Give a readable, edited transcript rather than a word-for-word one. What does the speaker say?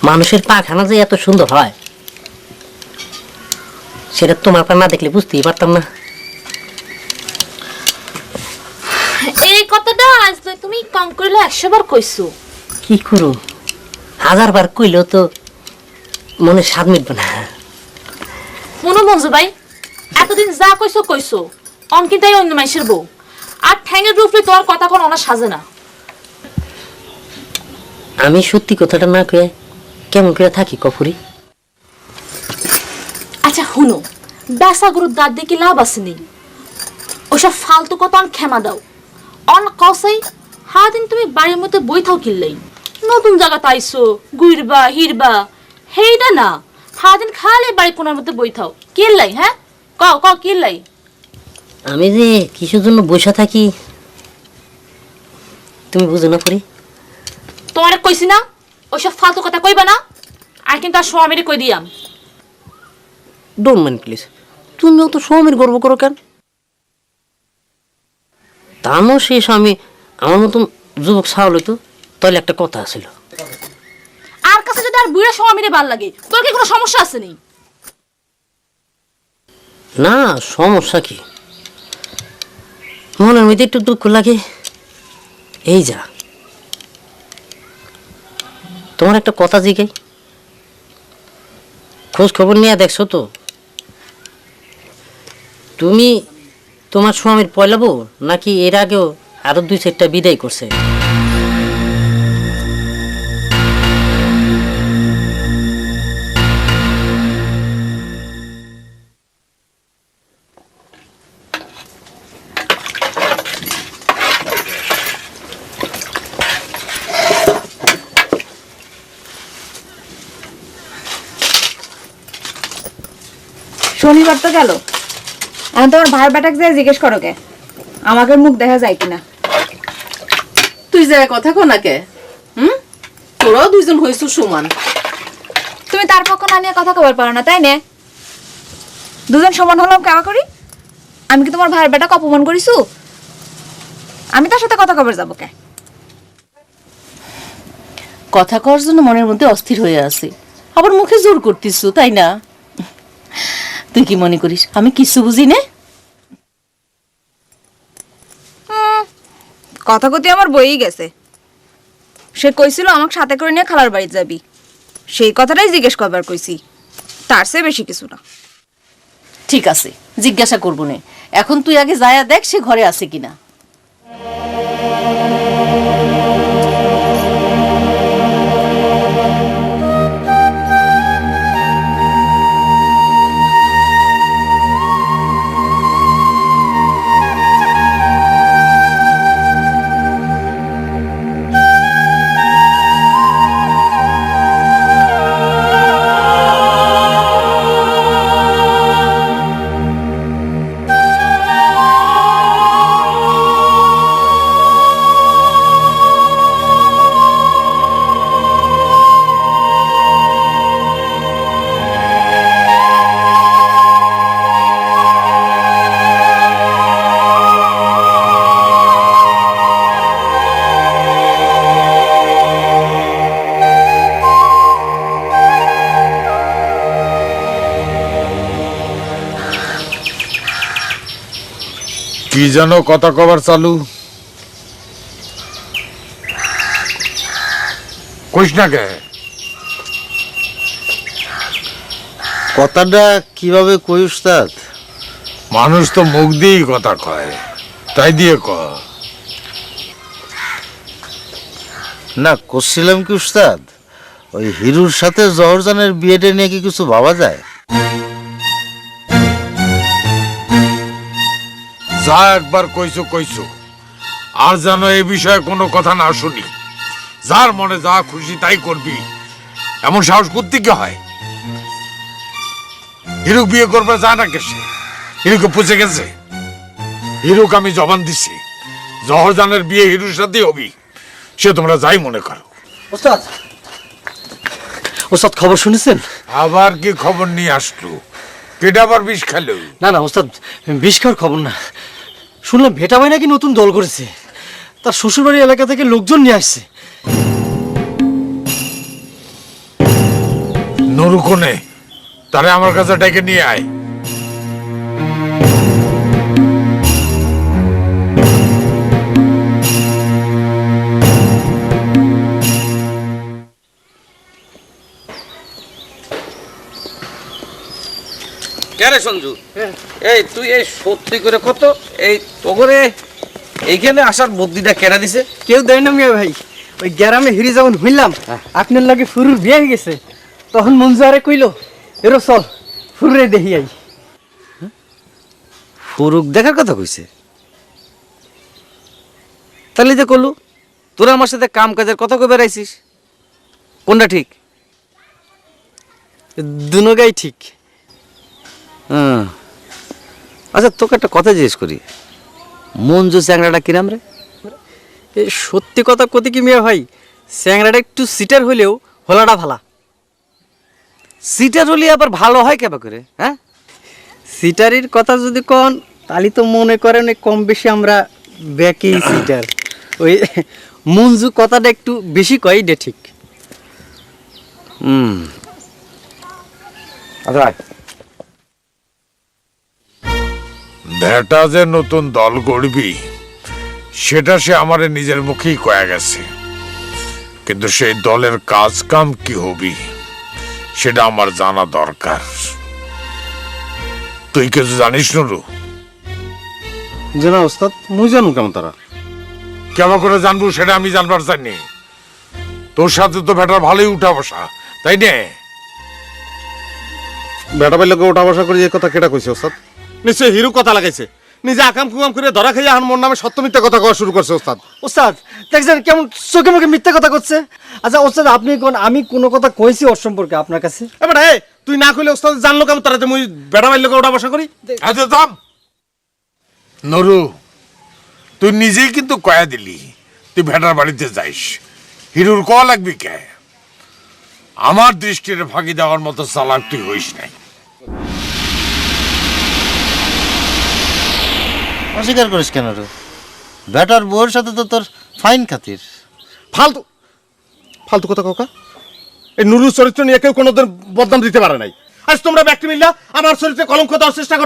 মানুষের পাখানা যে এত সুন্দর হয় সেটা তোমার পা না দেখলে বুঝতেই পারতাম না। এই কথাটা আজ তুমি কম করলে 100 বার কইছো। কি করো, 1000 বার কইলেও তো মনে স্বাদ মিটবে না। মনো মঞ্জু ভাই, এতদিন যা কইছো কইছো, অন কিন্তু এই অন্য মাইশের বউ। আর ঠ্যাঙের রূপে তোমার কথা কোন ওনা সাজে না। আমি সত্যি কথাটা না কয়ে কেমন করে থাকি কফুরি? আচ্ছা হুনো, বেসা গরুর দাঁত দিয়ে কি লাভ আছে নেই? ওসব ফালতু কথা অন ক্ষমা দাও। অন কসাই দিন তুমি বাড়ির মধ্যে বই থাও কিনলেই, নতুন জায়গা তাইছো গুইরবা হিরবা হেইডা না, দিন খালে বাড়ি কোনার মধ্যে বই থাও কিনলাই। হ্যাঁ ক কিনলাই? আমি যে কিসের জন্য বসে থাকি তুমি বুঝো না পরি? তোমারে কইছি না ওইসব ফালতু কথা কইবা না। আর কিন্তু আর স্বামীরে কই দিয়াম। Don't mind please. তুমিও তো স্বামীর গর্ব করো কেন? তামও সেই স্বামী আমার মতন যুবক ছাওয়াল হইতো তাহলে একটা কথা আছিল। আর কাছে যদি আর বুড়া স্বামীরে ভাল লাগে, তোর কি কোনো সমস্যা আছে নেই? না, সমস্যা কি, মনের মধ্যে একটু দুঃখ লাগে এই যা। তোমার একটা কথা জিগাই, খোঁজ খবর নিয়ে দেখছো তো তুমি তোমার স্বামীর পয়লা বউ নাকি এর আগেও আরো 2-4টা বিদায় করছে? শনিবার তো গেল, এখন তোমার ভাইয়ের বেটাকে যায় জিজ্ঞেস করো কে আমাকে মুখ দেখা যায় কিনা। তুই যায় কথা কোনাকে? তোরাও দুইজন হইছো সমান। তুমি তার পক্ষ না নিয়ে কথা কবার পারো না, তাই না? দুজন সমান হলাম কেমন করি? আমি কি তোমার ভাইয়ের বেটাকে অপমান করিছু? আমি তার সাথে কথা কবার যাবো কে? কথা কর জন্য মনের মধ্যে অস্থির হয়ে আছে, আবার মুখে জোর করতিস, তাই না? তুই কি মনে করিস আমি কিছু বুঝি না? কথা কথি আমার বইই গেছে। সে কইছিল আমাকে সাথে করে নিয়ে খালার বাড়ি যাবি, সেই কথাটাই জিজ্ঞেস করবার কইছি, তার চেয়ে বেশি কিছু না। ঠিক আছে, জিজ্ঞাসা করবো না। এখন তুই আগে যায়া দেখ সে ঘরে আছে কিনা। কি যেন কথা কবার চালু কইস না কে? কথাটা কিভাবে কই উস্তাদ? মানুষ তো মুখ দিয়েই কথা কয়, তাই দিয়ে ক। না করছিলাম কি উস্তাদ, ওই হিরুর সাথে জহরজানের বিয়েটা নিয়ে কি কিছু ভাবা যায়? যা একবার কইছো কইছো, আর যেন এই বিষয়ে কোনো কথা না শুনি। যার মনে যা খুশি তাই করবি, এমন সাহস করতে কি হয়? হিরুক বিয়ে করবে যায় না কেসে? হিরুকে পুষে গেছে? হিরুক আমি জবান দিছি, জহরজানের বিয়ে হিরুর সাথে হবি, সে তোমরা যাই মনে করো। ওস্তাদ, ওস্তাদ খবর শুনেছেন? আবার কি খবর নিয়ে আসলো? কেটা আবার বিষ খেলো? না না ওস্তাদ, বিষ খাওয়ার খবর না, শুনলাম ভেটা ভাই নাকি নতুন দল করেছে, তার শ্বশুরবাড়ি এলাকা থেকে লোকজন নিয়ে আসছে। নুরু কোনে, তারে আমার কাছে ডেকে নিয়ে আয়। কেরে সঞ্জু, এই তুই এই সত্যি করে কত এই তোরে এইখানে আসার বুদ্ধিটা কেনা দিছে? কেউ দেয় না মিয়া ভাই। ওই গ্রামে হিরি যখন হইলাম আপনার লগে ফুরুর বিয়ে হয়ে গেছে, তখন মঞ্জু আরে কইলো এরো চল ফুরুরে দেখি আই। ফুরুক দেখার কথা কইছে, তাহলে যে করলু তোরা আমার সাথে কাম কাজের কথা কই বেড়াইছিস, কোনটা ঠিক? দুনোগাই ঠিক। হ্যাঁ, আচ্ছা তোকে একটা কথা জিজ্ঞেস করি, মঞ্জু চ্যাংড়াটা কিরাম রে? এ সত্যি কথা কতে কি মিয়া ভাই, স্যাংরাটা একটু সিটার হলেও হলাটা ভালা। সিটার হলে আবার ভালো হয় কেবা করে? হ্যাঁ, সিটারির কথা যদি কন তাহলে তো মনে করেন এই কম বেশি আমরা ব্যাকেই সিটার। ওই মঞ্জু কথাটা একটু বেশি কয়, এটা ঠিক। আচ্ছা ভেটা যে নতুন দল গড়বি সেটা সে আমারে নিজের মুখেই কয়া গেছে, কিন্তু সেই দলের কাজ কাম কি হবি সেটা আমার জানা দরকার। তুই কিছু জানিস নুরু? যে না ওস্তাদ, মুই জানু কেমন তারা। কেমন করে জানবো সেটা আমি জানবার চাইনি। তোর সাথে তো ভেটার ভালোই উঠা বসা, তাই নে? বেটা বাইলোকে ওটা বসা করে এই কথা কেটা কইছে ওস্তাদ? নিশ্চয় হিরু কথা লাগাইছে, নিজে আকাম কুকাম করে ধরা খাইয়া এখন মোর নামে সত্য মিথ্যা কথা কওয়া শুরু করছে ওস্তাদ। ওস্তাদ দেখছেন কেমন চোখে মুখে মিথ্যা কথা করছে। আচ্ছা ওস্তাদ আপনি কোন, আমি কোনো কথা কইছি ওর সম্পর্কে আপনার কাছে? এবার তুই না কইলে ওস্তাদ জানলো কেমন তারা যে মুই বেটা বাইলোকে ওটা বসা করি? আচ্ছা থাম নুরু, তুই নিজেই কিন্তু কয়া দিলি তুই ভেটার বাড়িতে যাইস, হিরুর ক লাগবি কে? আমার দৃষ্টির ফাঁকি দেওয়ার মতো চালাক তুই হইস নাই। অস্বীকার করিস কেন রে? বেটার বউয়ের সাথে তো তোর ফাইন খাতির। ফালতু ফালতু কথা কাকা। এই নুরুর চরিত্র নিয়ে কেউ কোনোদিন বদনাম দিতে পারে নাই। আজ তোমরা ব্যক্তি মিল্লা আমার চরিত্রে কলঙ্ক দেওয়ার চেষ্টা করতে